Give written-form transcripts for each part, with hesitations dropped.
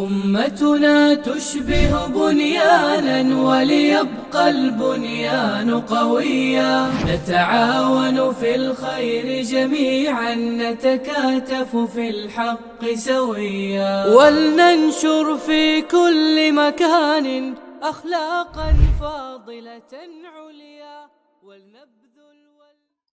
أمتنا تشبه بنيانا وليبقى البنيان قويا، نتعاون في الخير جميعا، نتكاتف في الحق سويا، ولننشر في كل مكان أخلاقا فاضلة عليا ولنبذل.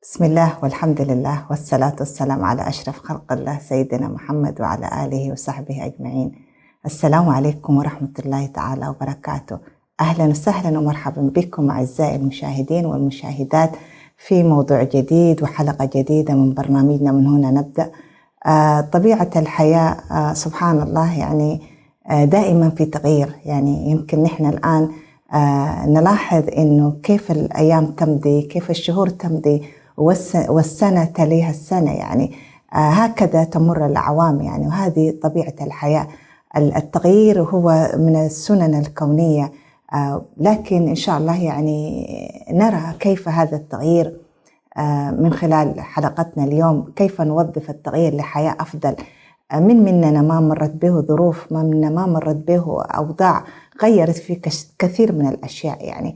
بسم الله والحمد لله والصلاة والسلام على أشرف خلق الله سيدنا محمد وعلى آله وصحبه أجمعين. السلام عليكم ورحمة الله تعالى وبركاته. أهلا وسهلا ومرحبا بكم أعزائي المشاهدين والمشاهدات في موضوع جديد وحلقة جديدة من برنامجنا من هنا نبدأ. طبيعة الحياة سبحان الله يعني دائما في تغيير. يعني يمكن نحن الآن نلاحظ إنه كيف الأيام تمضي، كيف الشهور تمضي والسنة تليها السنة، يعني هكذا تمر الأعوام يعني، وهذه طبيعة الحياة. التغيير هو من السنن الكونية، لكن إن شاء الله يعني نرى كيف هذا التغيير من خلال حلقتنا اليوم، كيف نوظف التغيير لحياة أفضل. من مننا ما مرت به ظروف، ما مننا ما مرت به أوضاع غيرت في كثير من الأشياء يعني،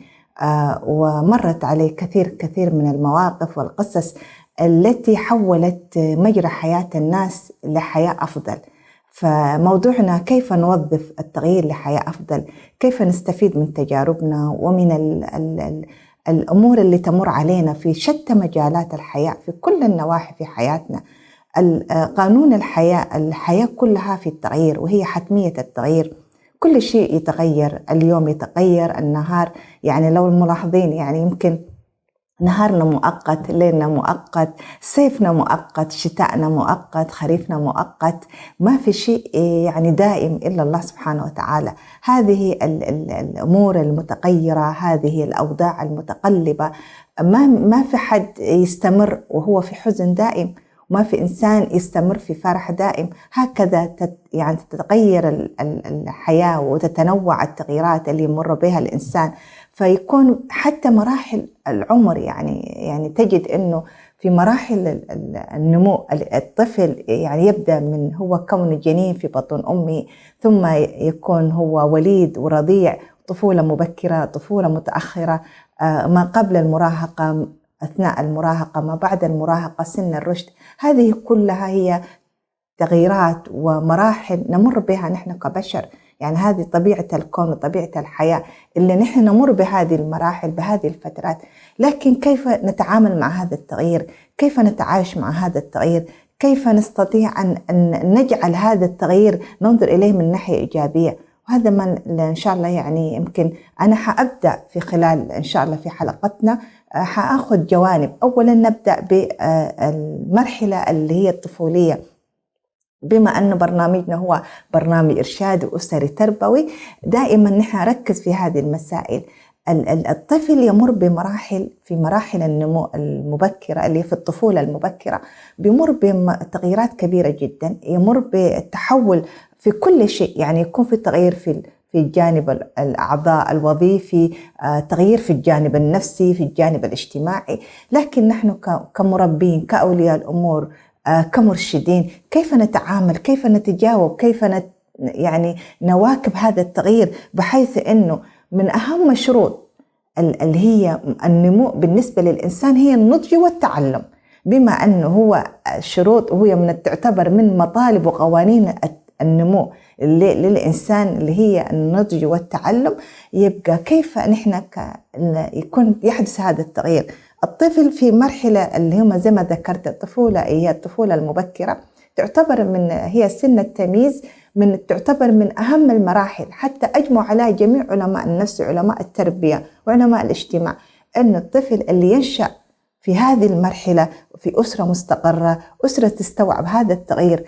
ومرت عليه كثير من المواقف والقصص التي حولت مجرى حياة الناس لحياة أفضل. فموضوعنا كيف نوظف التغيير لحياة أفضل، كيف نستفيد من تجاربنا ومن الأمور اللي تمر علينا في شتى مجالات الحياة، في كل النواحي في حياتنا. قانون الحياة كلها في التغيير، وهي حتمية التغيير. كل شيء يتغير، اليوم يتغير، النهار يعني لو الملاحظين يعني يمكن نهارنا مؤقت، ليلنا مؤقت، صيفنا مؤقت، شتاءنا مؤقت، خريفنا مؤقت، ما في شيء يعني دائم إلا الله سبحانه وتعالى. هذه الأمور المتغيرة، هذه الأوضاع المتقلبة، ما في حد يستمر وهو في حزن دائم، وما في إنسان يستمر في فرح دائم. هكذا يعني تتغير الحياة وتتنوع التغييرات اللي يمر بها الإنسان. فيكون حتى مراحل العمر يعني تجد إنه في مراحل النمو الطفل يعني يبدأ من هو كون جنين في بطن أمه، ثم يكون هو وليد ورضيع، طفولة مبكرة، طفولة متأخرة، ما قبل المراهقة، أثناء المراهقة، ما بعد المراهقة، سن الرشد. هذه كلها هي تغييرات ومراحل نمر بها نحن كبشر. يعني هذه طبيعة الكون وطبيعة الحياة اللي نحن نمر بهذه المراحل، بهذه الفترات. لكن كيف نتعامل مع هذا التغيير؟ كيف نتعايش مع هذا التغيير؟ كيف نستطيع أن نجعل هذا التغيير ننظر إليه من ناحية إيجابية؟ وهذا ما إن شاء الله يعني يمكن أنا حأبدأ في خلال إن شاء الله في حلقتنا، حأخذ جوانب. أولا نبدأ بالمرحلة اللي هي الطفولية، بما أن برنامجنا هو برنامج إرشاد أسري تربوي، دائما نحن نركز في هذه المسائل. الطفل يمر في مراحل النمو المبكرة اللي في الطفولة المبكرة، بيمر بتغييرات كبيرة جدا، يمر بالتحول في كل شيء. يعني يكون في تغيير في الجانب الأعضاء الوظيفي، تغيير في الجانب النفسي، في الجانب الاجتماعي. لكن نحن كمربين، كأولياء الأمور، كمرشدين، كيف نتعامل، كيف نتجاوب، كيف يعني نواكب هذا التغيير، بحيث أنه من أهم شروط اللي هي النمو بالنسبة للإنسان هي النضج والتعلم. بما أنه هو شروط وهي تعتبر من مطالب وقوانين النمو للإنسان اللي هي النضج والتعلم، يبقى كيف نحن يكون يحدث هذا التغيير. الطفل في مرحلة اللي هم زي ما ذكرت الطفولة، هي الطفولة المبكرة، تعتبر هي سن التمييز، تعتبر من أهم المراحل. حتى أجمع على جميع علماء النفس وعلماء التربية وعلماء الاجتماع أن الطفل اللي ينشأ في هذه المرحلة في أسرة مستقرة، أسرة تستوعب هذا التغيير،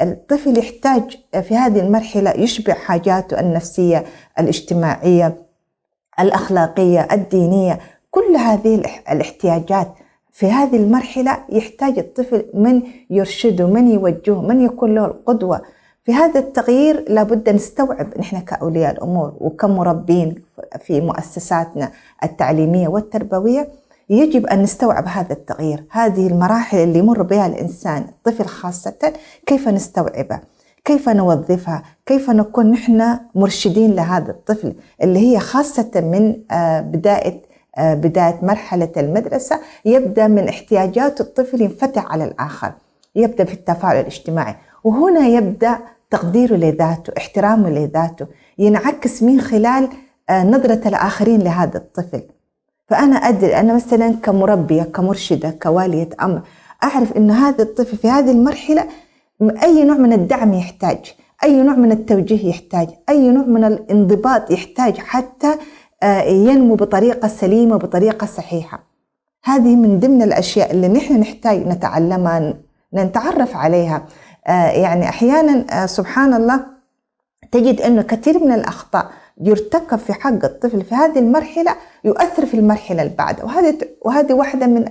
الطفل يحتاج في هذه المرحلة يشبع حاجاته النفسية، الاجتماعية، الأخلاقية، الدينية. كل هذه الاحتياجات في هذه المرحلة يحتاج الطفل من يرشده، من يوجهه، من يكون له القدوة. في هذا التغيير لابد نستوعب نحن كأولياء الأمور وكمربين في مؤسساتنا التعليمية والتربوية، يجب أن نستوعب هذا التغيير، هذه المراحل اللي يمر بها الإنسان، الطفل خاصة، كيف نستوعبه، كيف نوظفها، كيف نكون نحن مرشدين لهذا الطفل، اللي هي خاصة من بداية مرحلة المدرسة. يبدأ من احتياجات الطفل ينفتح على الآخر، يبدأ في التفاعل الاجتماعي، وهنا يبدأ تقديره لذاته، احترامه لذاته، ينعكس من خلال نظرة الآخرين لهذا الطفل. فأنا أدري، أنا مثلا كمربية كمرشدة كوالية أمر، أعرف أن هذا الطفل في هذه المرحلة أي نوع من الدعم يحتاج، أي نوع من التوجيه يحتاج، أي نوع من الانضباط يحتاج حتى ينمو بطريقة سليمة وبطريقة صحيحة. هذه من ضمن الأشياء اللي نحن نحتاج نتعلمها، نتعرف عليها. يعني أحيانا سبحان الله تجد أنه كثير من الأخطاء يرتكب في حق الطفل في هذه المرحلة يؤثر في المرحلة اللي بعدها، وهذه واحدة من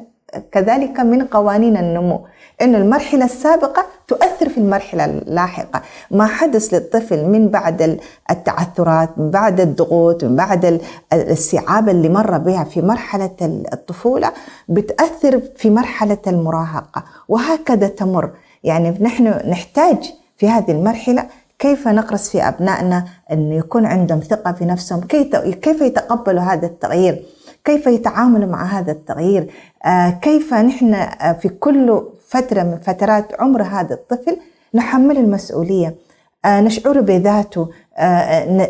كذلك من قوانين النمو، أن المرحلة السابقة تؤثر في المرحلة اللاحقة. ما حدث للطفل من بعد التعثرات، من بعد الضغوط، من بعد الصعاب اللي مر بها في مرحلة الطفولة بتأثر في مرحلة المراهقة، وهكذا تمر. يعني نحن نحتاج في هذه المرحلة كيف نقرص في أبنائنا أن يكون عندهم ثقة في نفسهم، كيف يتقبلوا هذا التغيير، كيف يتعاملوا مع هذا التغيير، كيف نحن في كل فترة من فترات عمر هذا الطفل نحمل المسؤولية، نشعر بذاته،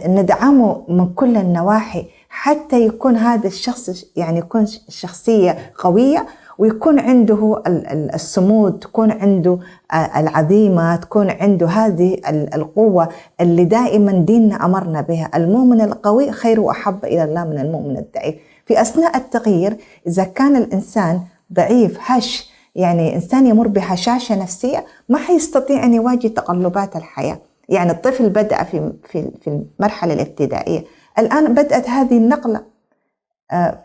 ندعمه من كل النواحي حتى يكون هذا الشخص يعني يكون شخصية قوية، ويكون عنده الصمود، تكون عنده العزيمة، تكون عنده هذه القوة اللي دائما ديننا أمرنا بها: المؤمن القوي خير وأحب إلى الله من المؤمن الضعيف. في أثناء التغيير إذا كان الإنسان ضعيف هش، يعني إنسان يمر بهشاشة نفسية، ما حيستطيع أن يواجه تقلبات الحياة. يعني الطفل بدأ في المرحلة الابتدائية، الآن بدأت هذه النقلة،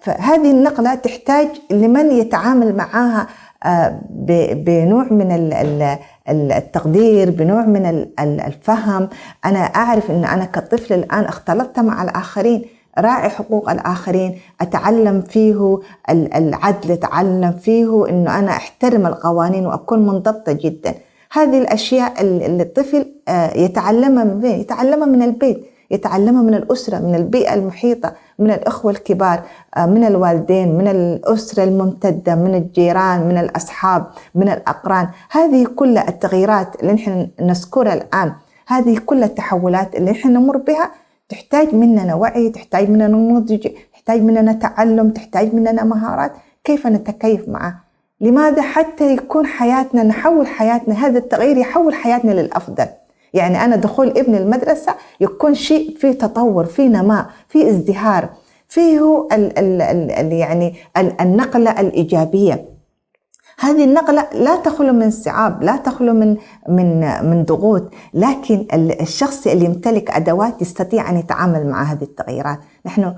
فهذه النقلة تحتاج لمن يتعامل معها بنوع من التقدير، بنوع من الفهم. أنا أعرف أن أنا كطفل الآن اختلطت مع الآخرين، راعي حقوق الآخرين، أتعلم فيه العدل، أتعلم فيه أنه أنا أحترم القوانين وأكون منضبطة جدا. هذه الأشياء اللي الطفل يتعلمها من بين، يتعلمها من البيت، يتعلمها من الأسرة، من البيئة المحيطة، من الأخوة الكبار، من الوالدين، من الأسرة الممتدة، من الجيران، من الأصحاب، من الأقران. هذه كل التغييرات اللي نحن نذكرها الآن، هذه كل التحولات اللي نحن نمر بها تحتاج مننا وعي، تحتاج مننا نضج، تحتاج مننا تعلم، تحتاج مننا مهارات كيف نتكيف معه. لماذا؟ حتى يكون حياتنا، نحول حياتنا، هذا التغيير يحول حياتنا للأفضل. يعني أنا دخول ابن المدرسة يكون شيء فيه تطور، فيه نماء، فيه ازدهار، فيه يعني النقلة الإيجابية. هذه النقلة لا تخلو من صعاب، لا تخلو من ضغوط، لكن الشخص اللي يمتلك أدوات يستطيع أن يتعامل مع هذه التغييرات. نحن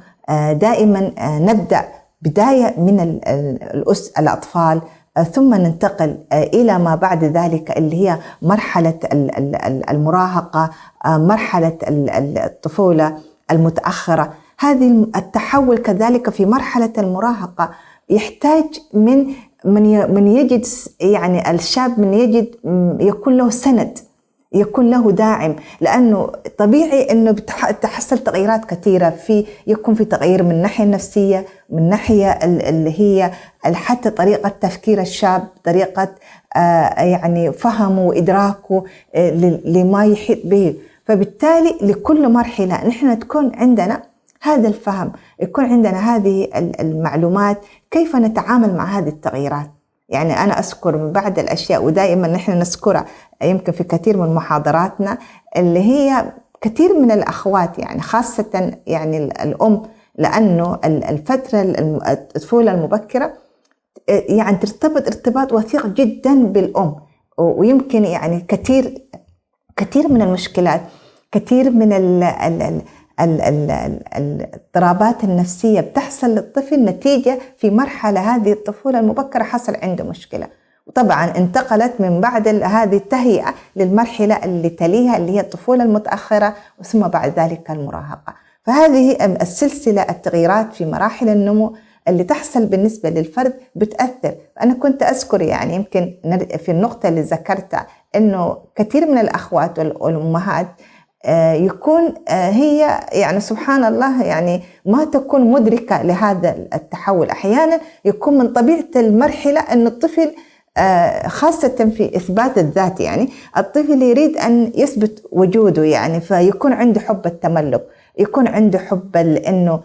دائما نبدأ بداية من الأطفال، ثم ننتقل إلى ما بعد ذلك اللي هي مرحلة المراهقة، مرحلة الطفولة المتأخرة. هذه التحول كذلك في مرحلة المراهقة يحتاج من يجد، يعني الشاب من يجد يكون له سند، يكون له داعم، لأنه طبيعي أنه بتحصل تغييرات كثيرة، يكون في تغيير من الناحية النفسية، من الناحية اللي هي حتى طريقة تفكير الشاب، طريقة يعني فهمه وإدراكه لما يحيط به. فبالتالي لكل مرحلة نحن تكون عندنا هذا الفهم، يكون عندنا هذه المعلومات كيف نتعامل مع هذه التغييرات. يعني أنا أذكر من بعض الأشياء ودائما نحن نذكرها يمكن في كثير من محاضراتنا، اللي هي كثير من الأخوات، يعني خاصة يعني الأم، لأنه الفترة الطفولة المبكرة يعني ترتبط ارتباط وثيق جدا بالأم، ويمكن يعني كثير من المشكلات، كثير من الاضطرابات النفسية بتحصل للطفل نتيجة في مرحلة هذه الطفولة المبكرة حصل عنده مشكلة، وطبعا انتقلت من بعد هذه التهيئة للمرحلة اللي تليها اللي هي الطفولة المتأخرة، ثم بعد ذلك المراهقة. فهذه السلسلة التغييرات في مراحل النمو اللي تحصل بالنسبة للفرد بتأثر. أنا كنت أذكر يعني يمكن في النقطة اللي ذكرتها إنه كثير من الأخوات والأمهات يكون هي يعني سبحان الله يعني ما تكون مدركة لهذا التحول. أحيانا يكون من طبيعة المرحلة أن الطفل خاصة في إثبات الذات، يعني الطفل يريد أن يثبت وجوده، يعني فيكون عنده حب التملك، يكون عنده حب أنه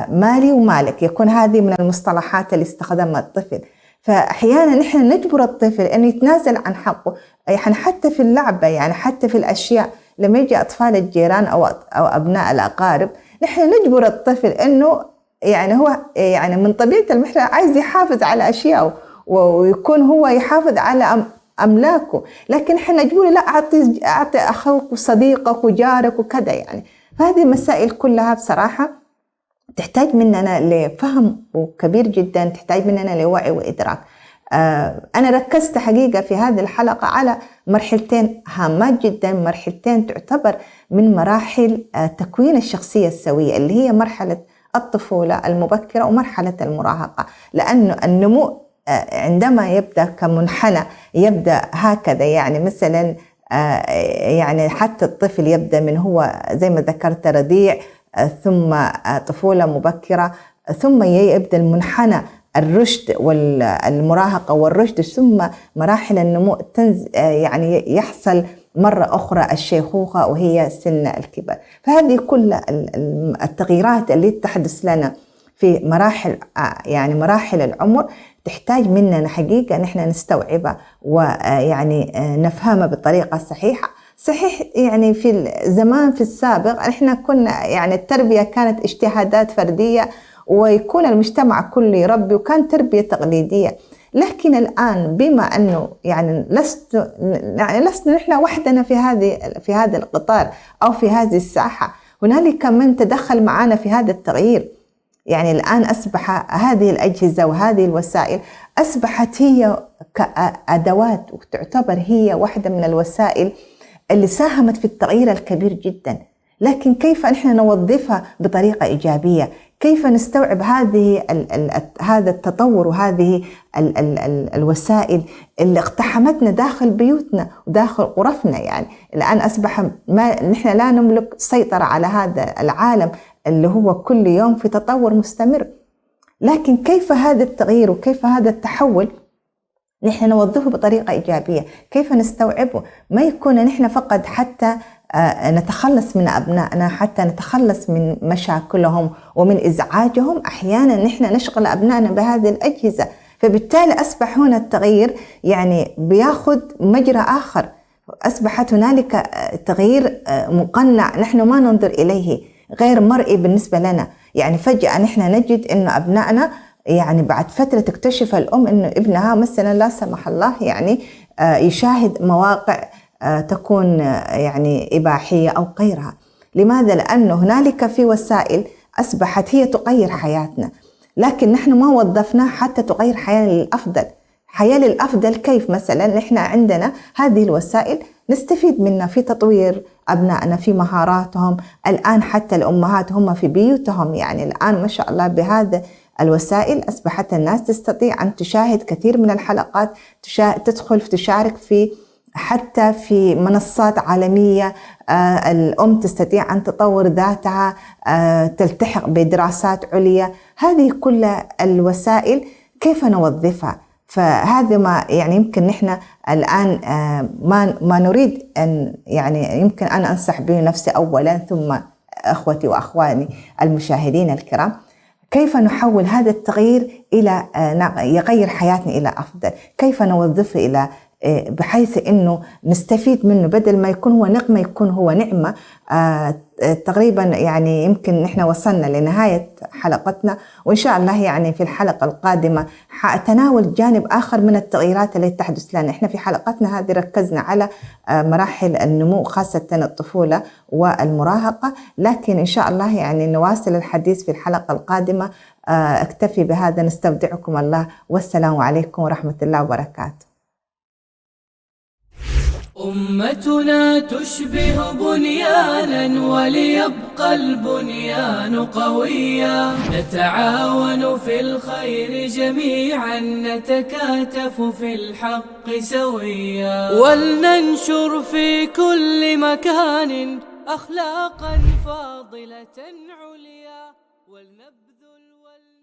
مالي ومالك، يكون هذه من المصطلحات اللي استخدمها الطفل. فأحيانا نحن نجبر الطفل أنه يتنازل عن حقه، يعني حتى في اللعبة، يعني حتى في الأشياء. لما يجي أطفال الجيران أو أبناء الأقارب، نحن نجبر الطفل أنه يعني هو يعني من طبيعة المرحلة عايز يحافظ على أشياءه ويكون هو يحافظ على أملاكه، لكن إحنا نجبره لا، أعطي أخوك وصديقك وجارك وكذا يعني. فهذه المسائل كلها بصراحة تحتاج مننا لفهم كبير جدا، تحتاج مننا لوعي وإدراك. أنا ركزت حقيقة في هذه الحلقة على مرحلتين هامات جدا، مرحلتين تعتبر من مراحل تكوين الشخصية السوية، اللي هي مرحلة الطفولة المبكرة ومرحلة المراهقة. لأنه النمو عندما يبدأ كمنحنى يبدأ هكذا، يعني مثلا يعني حتى الطفل يبدأ من هو زي ما ذكرت رضيع، ثم طفولة مبكرة، ثم يبدأ المنحنى الرشد والمراهقة والرشد، ثم مراحل النمو يعني يحصل مرة أخرى الشيخوخة وهي سن الكبر. فهذه كل التغييرات اللي تحدث لنا في مراحل يعني مراحل العمر تحتاج مننا حقيقة نحن نستوعبها ويعني نفهمها بطريقة صحيحة. صحيح يعني في الزمان في السابق احنا كنا يعني التربية كانت اجتهادات فردية ويكون المجتمع كله يربي، وكان تربية تقليدية. لكن الآن بما أنه يعني لسنا نحن وحدنا في هذا القطار أو في هذه الساحة، هنالك من تدخل معنا في هذا التغيير. يعني الآن أصبح هذه الأجهزة وهذه الوسائل أصبحت هي كأدوات، وتعتبر هي واحدة من الوسائل اللي ساهمت في التغيير الكبير جدا. لكن كيف نحن نوظفها بطريقة إيجابية؟ كيف نستوعب هذا التطور وهذه الوسائل اللي اقتحمتنا داخل بيوتنا وداخل غرفنا؟ يعني الآن أصبح نحن لا نملك سيطرة على هذا العالم اللي هو كل يوم في تطور مستمر. لكن كيف هذا التغيير وكيف هذا التحول نحن نوظفه بطريقة إيجابية؟ كيف نستوعبه؟ ما يكون نحن فقط حتى نتخلص من أبنائنا، حتى نتخلص من مشاكلهم ومن إزعاجهم. أحيانا نحن نشغل أبنائنا بهذه الأجهزة، فبالتالي أصبح هنا التغيير يعني بياخد مجرى آخر. أصبحت هنالك تغيير مقنع نحن ما ننظر إليه، غير مرئي بالنسبة لنا. يعني فجأة نحن نجد إنه أبنائنا يعني بعد فترة تكتشف الأم إنه ابنها مثلا لا سمح الله يعني يشاهد مواقع تكون يعني إباحية أو غيرها. لماذا؟ لأنه هنالك في وسائل أصبحت هي تغير حياتنا، لكن نحن ما وظفناها حتى تغير حياة للأفضل. حياة للأفضل كيف؟ مثلا نحن عندنا هذه الوسائل نستفيد منها في تطوير أبنائنا في مهاراتهم. الآن حتى الأمهات هم في بيوتهم، يعني الآن ما شاء الله بهذا الوسائل أصبحت الناس تستطيع أن تشاهد كثير من الحلقات، تدخل تشارك في حتى في منصات عالمية. الأم تستطيع أن تطور ذاتها، تلتحق بدراسات عليا. هذه كل الوسائل كيف نوظفها؟ فهذا ما يعني يمكن نحن الآن ما نريد أن يعني يمكن أنا أنصح به نفسي أولا، ثم أخوتي وأخواني المشاهدين الكرام، كيف نحول هذا التغيير إلى يغير حياتنا إلى أفضل؟ كيف نوظفه إلى بحيث إنه نستفيد منه، بدل ما يكون هو نقمة يكون هو نعمة. تقريبا يعني يمكن نحن وصلنا لنهاية حلقتنا، وإن شاء الله يعني في الحلقة القادمة حأتناول جانب آخر من التغييرات التي تحدث لنا. إحنا في حلقتنا هذه ركزنا على مراحل النمو خاصة الطفولة والمراهقة، لكن إن شاء الله يعني نواصل الحديث في الحلقة القادمة. أكتفي بهذا، نستودعكم الله، والسلام عليكم ورحمة الله وبركاته. أمتنا تشبه بنيانا وليبقى البنيان قويا، نتعاون في الخير جميعا، نتكاتف في الحق سويا، ولننشر في كل مكان أخلاقا فاضلة عليا.